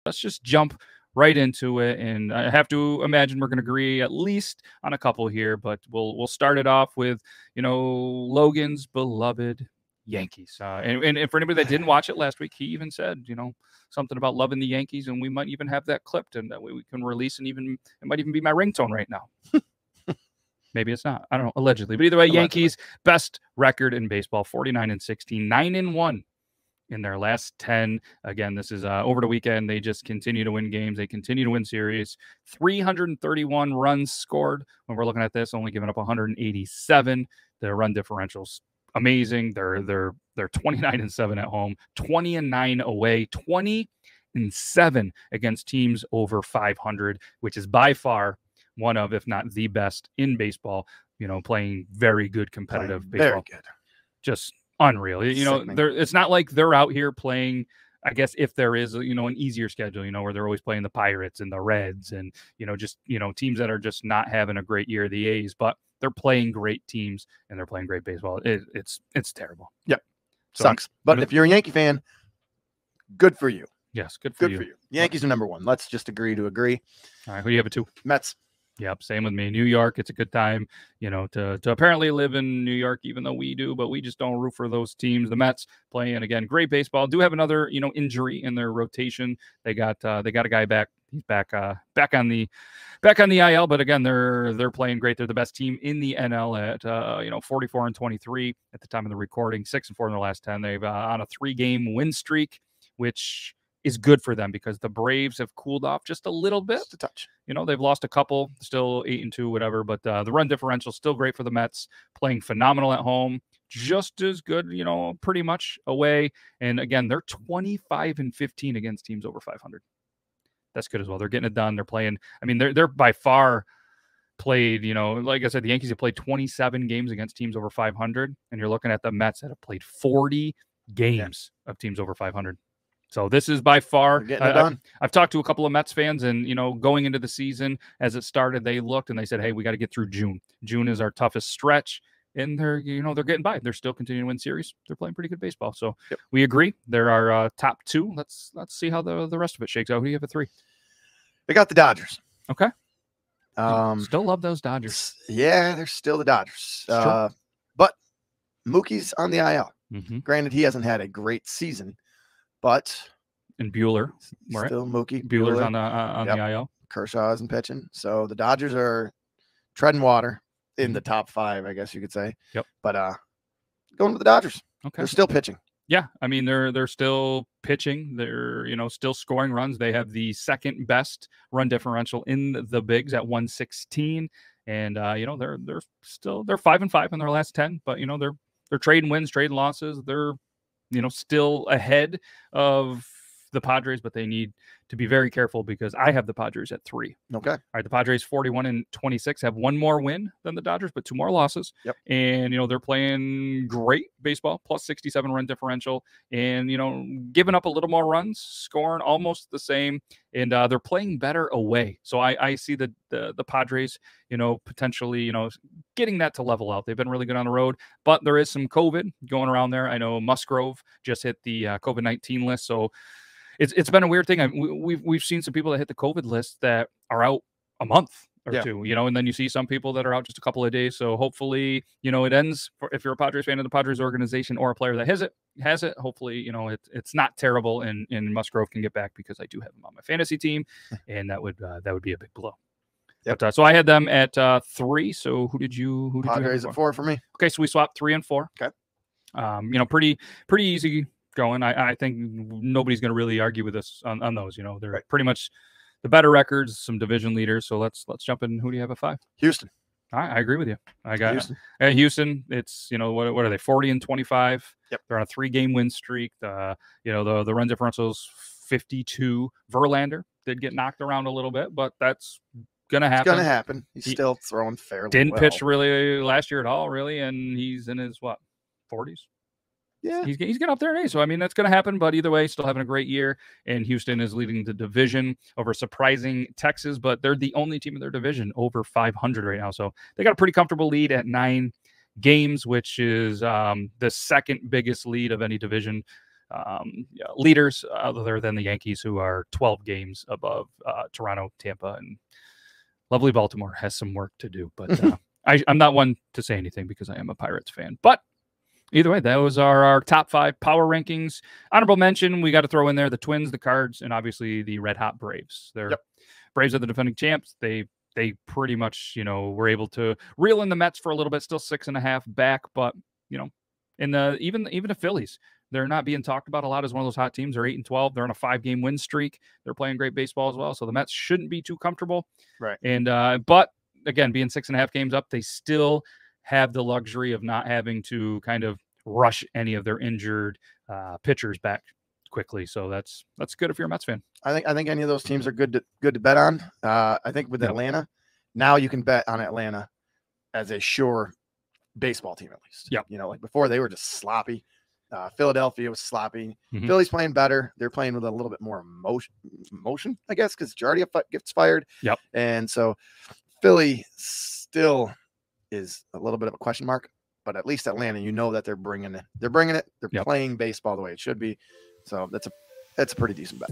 let's just jump right into it. And I have to imagine we're going to agree at least on a couple here, but we'll start it off with, Logan's beloved Yankees. And for anybody that didn't watch it last week, he even said, something about loving the Yankees, and we might even have that clipped, and that way we can release, and it might even be my ringtone right now. Maybe it's not. I don't know, allegedly. But either way, Yankees, best record in baseball, 49-16, 9-1 in their last 10. Again, this is over the weekend. They just continue to win games. They continue to win series. 331 runs scored. When we're looking at this, only giving up 187. Their run differential's amazing. They're 29-7 at home, 20-9 away, 20-7 against teams over 500, which is by far one of, if not the best in baseball. Playing very good competitive baseball. Very good. Just unreal. It's not like they're out here playing, I guess, if there is, an easier schedule, where they're always playing the Pirates and the Reds and, just, teams that are just not having a great year, the A's, but they're playing great teams and they're playing great baseball. It's terrible. Yep. Sucks. But if you're a Yankee fan, good for you. Yes. Good for you. Yankees are number one. Let's just agree to agree. All right. Who do you have at 2? Mets. Yep, same with me. New York, it's a good time, to apparently live in New York, even though we do, but we just don't root for those teams. The Mets playing, again, great baseball. Do have another, injury in their rotation. They got a guy back. He's back on the IL, but again, they're playing great. They're the best team in the NL at 44-23 at the time of the recording, 6-4 in their last 10. They've on a 3-game win streak, which is good for them because the Braves have cooled off just a little bit. Just a touch. They've lost a couple, still 8-2, whatever, but the run differential still great for the Mets, playing phenomenal at home, just as good, pretty much away. And again, they're 25-15 against teams over 500. That's good as well. They're getting it done. They're playing. I mean, they're by far played, like I said, the Yankees have played 27 games against teams over 500, and you're looking at the Mets that have played 40 games of teams over 500. So this is by far, I've talked to a couple of Mets fans, and, going into the season, as it started, they looked and they said, hey, we got to get through June. June is our toughest stretch, and they're getting by. They're still continuing to win series. They're playing pretty good baseball. So we agree. They're our top 2. Let's see how the rest of it shakes out. Who do you have at 3? They got the Dodgers. Okay. Still love those Dodgers. Yeah, they're still the Dodgers. Sure. But Mookie's on the IL. Mm-hmm. Granted, he hasn't had a great season. But Bueller, right? Still Mookie. Bueller's on the IL. Kershaw isn't pitching. So the Dodgers are treading water in the top 5, I guess you could say. Yep. But going with the Dodgers. Okay. They're still pitching. Yeah. I mean, they're still pitching. They're, still scoring runs. They have the second best run differential in the bigs at 116. And they're 5-5 in their last 10, but they're trading wins, trading losses. They're still ahead of the Padres, but they need to be very careful because I have the Padres at 3. Okay. All right. The Padres 41-26 have 1 more win than the Dodgers, but 2 more losses. Yep. And, they're playing great baseball, plus 67 run differential, and, giving up a little more runs, scoring almost the same. And they're playing better away. So I see the Padres, potentially, getting that to level out. They've been really good on the road, but there is some COVID going around there. I know Musgrove just hit the COVID-19 list. So it's been a weird thing. We've seen some people that hit the COVID list that are out a month or 2, and then you see some people that are out just a couple of days. So hopefully, it ends if you're a Padres fan of the Padres organization or a player that has it. Hopefully, it's not terrible and Musgrove can get back because I do have him on my fantasy team, and that would be a big blow. Yep. But, so I had them at 3. So who did you Padres have at 4 for me. Okay, so we swapped 3 and 4. Okay. Pretty easy going. I think nobody's going to really argue with us on those. They're pretty much the better records, some division leaders. So let's jump in. Who do you have at 5? Houston. I agree with you. I got Houston. Houston. It's what are they? 40-25. Yep. They're on a 3-game win streak. The run differential is 52. Verlander did get knocked around a little bit, but that's gonna happen. It's gonna happen. He's still throwing fairly. Didn't pitch really last year at all, really, and he's in his 40s. Yeah, he's getting up there in age. So I mean, that's going to happen. But either way, still having a great year. And Houston is leading the division over surprising Texas, but they're the only team in their division over 500 right now. So they got a pretty comfortable lead at 9 games, which is the second biggest lead of any division leaders other than the Yankees, who are 12 games above Toronto, Tampa, and lovely Baltimore has some work to do. But I'm not one to say anything because I am a Pirates fan. But either way, those are our top 5 power rankings. Honorable mention, we got to throw in there the Twins, the Cards, and obviously the Red Hot Braves. Braves are the defending champs. They pretty much, were able to reel in the Mets for a little bit, still 6.5 back, but in the even the Phillies, they're not being talked about a lot as one of those hot teams. They're 8-12. They're on a 5-game win streak. They're playing great baseball as well. So the Mets shouldn't be too comfortable. Right. And but again, being 6.5 games up, they still have the luxury of not having to kind of rush any of their injured pitchers back quickly. So that's good if you're a Mets fan. I think any of those teams are good to bet on. I think with Atlanta, now you can bet on Atlanta as a sure baseball team, at least. Like before they were just sloppy. Philadelphia was sloppy. Philly's playing better. They're playing with a little bit more emotion, I guess, because Girardi gets fired. And so Philly still is a little bit of a question mark, but at least Atlanta, that they're bringing it. They're playing baseball the way it should be. So that's a pretty decent bet.